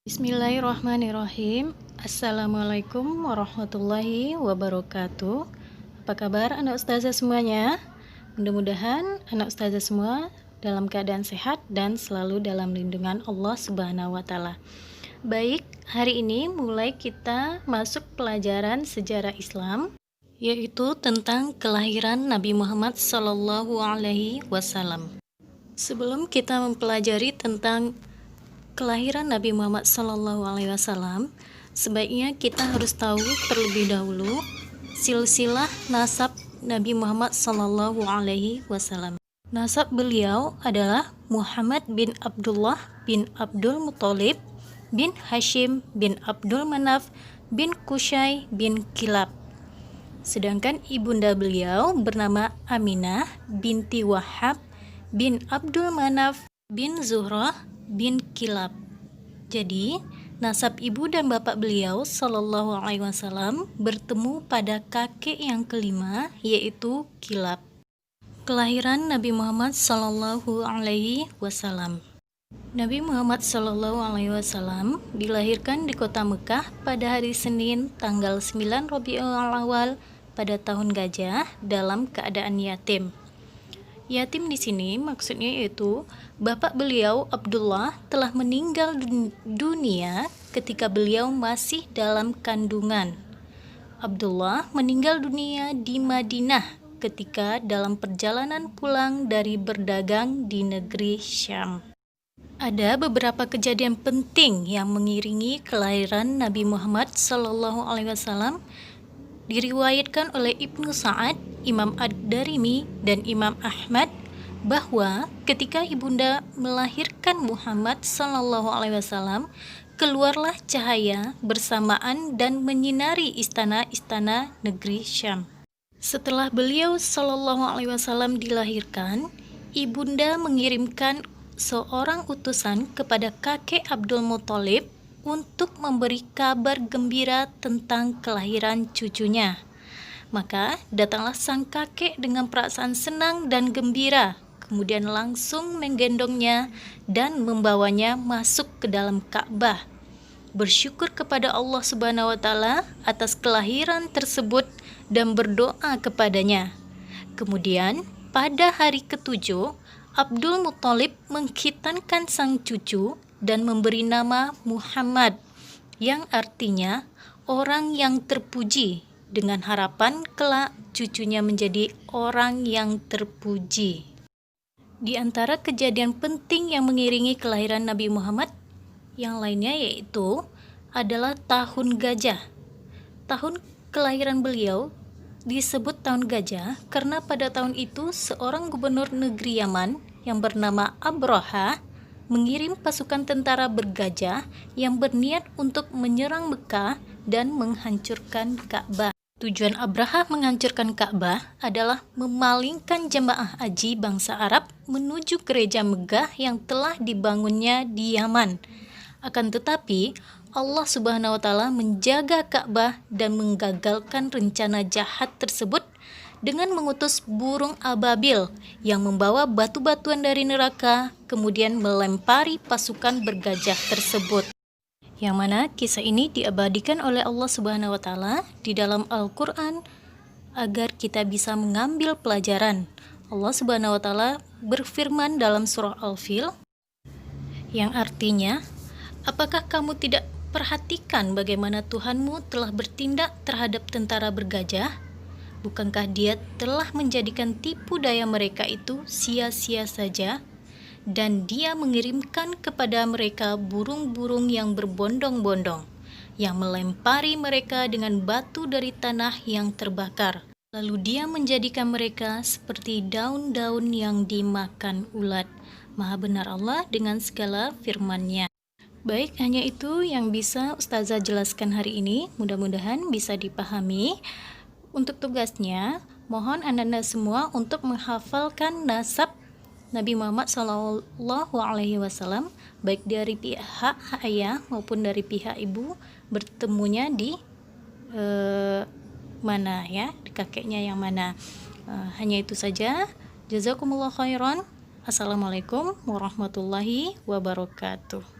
Bismillahirrahmanirrahim. Assalamualaikum warahmatullahi wabarakatuh. Apa kabar anak ustazah semuanya? Mudah-mudahan anak ustazah semua dalam keadaan sehat dan selalu dalam lindungan Allah Subhanahu wa taala. Baik, hari ini mulai kita masuk pelajaran sejarah Islam, yaitu tentang kelahiran Nabi Muhammad sallallahu alaihi wasallam. Sebelum kita mempelajari tentang kelahiran Nabi Muhammad SAW, sebaiknya kita harus tahu terlebih dahulu silsilah nasab Nabi Muhammad SAW. Nasab beliau adalah Muhammad bin Abdullah bin Abdul Muthalib bin Hashim bin Abdul Manaf bin Qusay bin Kilab. Sedangkan ibunda beliau bernama Aminah binti Wahab bin Abdul Manaf bin Zuhrah bin Kilab. Jadi, nasab ibu dan bapak beliau sallallahu alaihi wasallam bertemu pada kakek yang kelima, yaitu Kilab. Kelahiran Nabi Muhammad sallallahu alaihi wasallam. Nabi Muhammad sallallahu alaihi wasallam dilahirkan di kota Mekah pada hari Senin tanggal 9 Rabiul Awal pada tahun Gajah dalam keadaan yatim. Yatim di sini maksudnya yaitu bapak beliau Abdullah telah meninggal dunia ketika beliau masih dalam kandungan. Abdullah meninggal dunia di Madinah ketika dalam perjalanan pulang dari berdagang di negeri Syam. Ada beberapa kejadian penting yang mengiringi kelahiran Nabi Muhammad SAW. Diriwayatkan oleh Ibnu Sa'ad, Imam Ad-Darimi, dan Imam Ahmad bahwa ketika ibunda melahirkan Muhammad SAW, keluarlah cahaya bersamaan dan menyinari istana-istana negeri Syam. Setelah beliau SAW dilahirkan, ibunda mengirimkan seorang utusan kepada kakek Abdul Muthalib untuk memberi kabar gembira tentang kelahiran cucunya. Maka datanglah sang kakek dengan perasaan senang dan gembira, kemudian langsung menggendongnya dan membawanya masuk ke dalam Ka'bah. Bersyukur kepada Allah Subhanahu wa taala atas kelahiran tersebut dan berdoa kepadanya. Kemudian pada hari ketujuh, Abdul Muthalib mengkhitankan sang cucu dan memberi nama Muhammad, yang artinya orang yang terpuji, dengan harapan kelak cucunya menjadi orang yang terpuji. Di antara kejadian penting yang mengiringi kelahiran Nabi Muhammad yang lainnya yaitu adalah tahun gajah. Tahun kelahiran beliau disebut tahun gajah karena pada tahun itu seorang gubernur negeri Yaman yang bernama Abraha mengirim pasukan tentara bergajah yang berniat untuk menyerang Mekah dan menghancurkan Ka'bah. Tujuan Abraha menghancurkan Ka'bah adalah memalingkan jemaah haji bangsa Arab menuju gereja megah yang telah dibangunnya di Yaman. Akan tetapi, Allah Subhanahu wa taala menjaga Ka'bah dan menggagalkan rencana jahat tersebut dengan mengutus burung ababil yang membawa batu-batuan dari neraka, kemudian melempari pasukan bergajah tersebut. Yang mana kisah ini diabadikan oleh Allah Subhanahu wa taala di dalam Al-Qur'an agar kita bisa mengambil pelajaran. Allah Subhanahu wa taala berfirman dalam surah Al-Fil yang artinya, apakah kamu tidak perhatikan bagaimana Tuhanmu telah bertindak terhadap tentara bergajah? Bukankah Dia telah menjadikan tipu daya mereka itu sia-sia saja? Dan Dia mengirimkan kepada mereka burung-burung yang berbondong-bondong, yang melempari mereka dengan batu dari tanah yang terbakar. Lalu Dia menjadikan mereka seperti daun-daun yang dimakan ulat. Maha benar Allah dengan segala firman-Nya. Baik, hanya itu yang bisa Ustazah jelaskan hari ini. Mudah-mudahan bisa dipahami. Untuk tugasnya, mohon anda semua untuk menghafalkan nasab Nabi Muhammad SAW, baik dari pihak ayah maupun dari pihak ibu, bertemunya di mana ya, di kakeknya yang mana. Hanya itu saja. Jazakumullah khairan. Assalamualaikum warahmatullahi wabarakatuh.